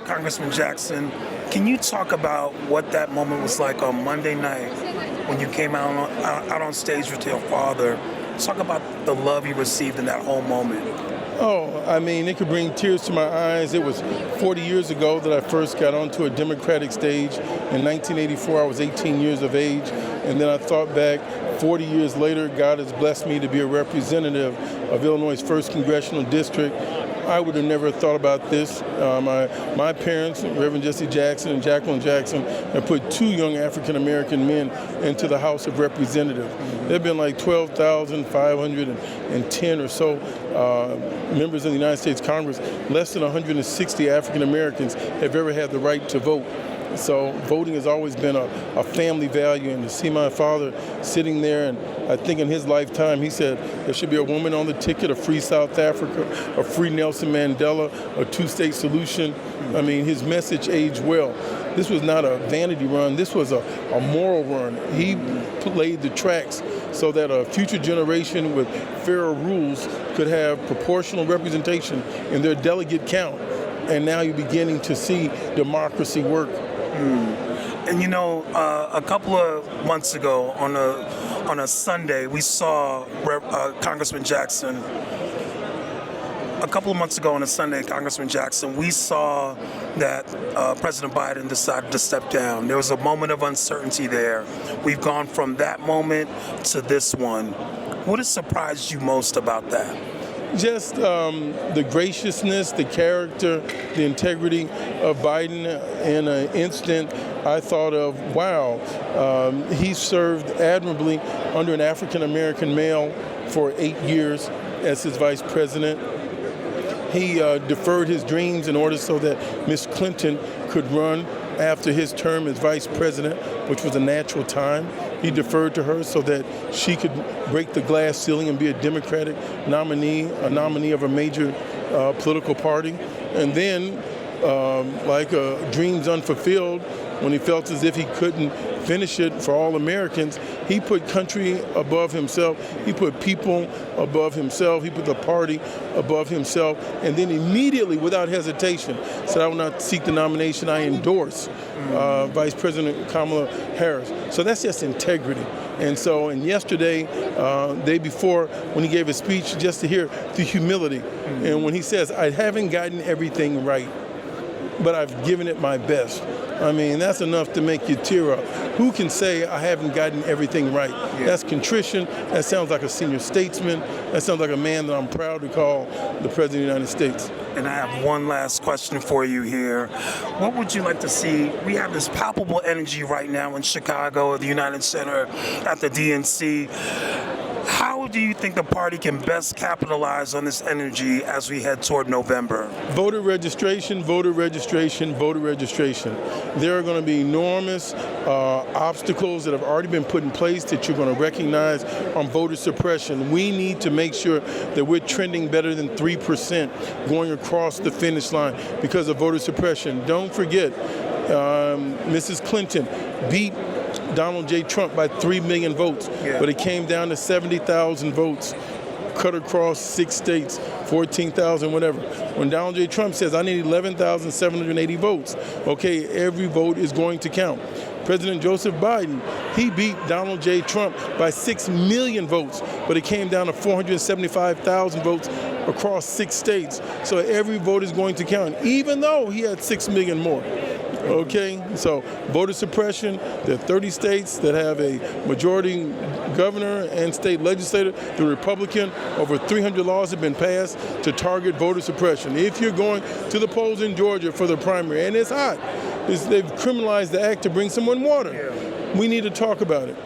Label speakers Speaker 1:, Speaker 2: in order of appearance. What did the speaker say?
Speaker 1: Congressman Jackson, can you talk about what that moment was like on Monday night when you came out on stage with your father? Talk about the love you received in that whole moment.
Speaker 2: Oh, I mean, it could bring tears to my eyes. It was 40 years ago that I first got onto a Democratic stage. In 1984, I was 18 years of age. And then I thought back, 40 years later, God has blessed me to be a representative of Illinois' 1st Congressional District. I would have never thought about this. My parents, Reverend Jesse Jackson and Jacqueline Jackson, have put 2 young African-American men into the House of Representatives. There have been like 12,510 or so members of the United States Congress. Less than 160 African-Americans have ever had the right to vote. So voting has always been a family value, and to see my father sitting there, and I think in his lifetime he said there should be a woman on the ticket, a free South Africa, a free Nelson Mandela, a 2-state solution. I mean, his message aged well. This was not a vanity run, this was a moral run. He laid the tracks so that a future generation with fairer rules could have proportional representation in their delegate count. And now you're beginning to see democracy work.
Speaker 1: And you know, a couple of months ago on a Sunday, we saw Congressman Jackson. A couple of months ago on a Sunday, Congressman Jackson, we saw that President Biden decided to step down. There was a moment of uncertainty there. We've gone from that moment to this one. What has surprised you most about that?
Speaker 2: Just the graciousness, the character, the integrity of Biden. In an instant, I thought of, wow, he served admirably under an African-American male for 8 years as his vice president. He deferred his dreams in order so that Ms. Clinton could run after his term as vice president, which was a natural time. He deferred to her so that she could break the glass ceiling and be a Democratic nominee, a nominee of a major political party. And then, like dreams unfulfilled, when he felt as if he couldn't finish it for all Americans, he put country above himself. He put people above himself. He put the party above himself. And then immediately, without hesitation, said, I will not seek the nomination. I endorse Vice President Kamala Harris. So that's just integrity. And so, and yesterday, day before, when he gave his speech, just to hear the humility. And when he says, I haven't gotten everything right, but I've given it my best. I mean, that's enough to make you tear up. Who can say I haven't gotten everything right? Yeah. That's contrition. That sounds like a senior statesman. That sounds like a man that I'm proud to call the President of the United States.
Speaker 1: And I have one last question for you here. What would you like to see? We have this palpable energy right now in Chicago at the United Center at the DNC. How do you think the party can best capitalize on this energy as we head toward November?
Speaker 2: Voter registration, voter registration, voter registration. There are going to be enormous obstacles that have already been put in place that you're going to recognize on voter suppression. We need to make sure that we're trending better than 3% going across the finish line because of voter suppression. Don't forget, Mrs. Clinton beat Donald J. Trump by 3 million votes, but it came down to 70,000 votes cut across 6 states, 14,000, whatever. When Donald J. Trump says, I need 11,780 votes, okay, every vote is going to count. President Joseph Biden, he beat Donald J. Trump by 6 million votes, but it came down to 475,000 votes across 6 states. So every vote is going to count, even though he had 6 million more. Okay, so voter suppression, there are 30 states that have a majority governor and state legislator. The Republican, over 300 laws have been passed to target voter suppression. If you're going to the polls in Georgia for the primary, and it's hot, they've criminalized the act to bring someone water. We need to talk about it.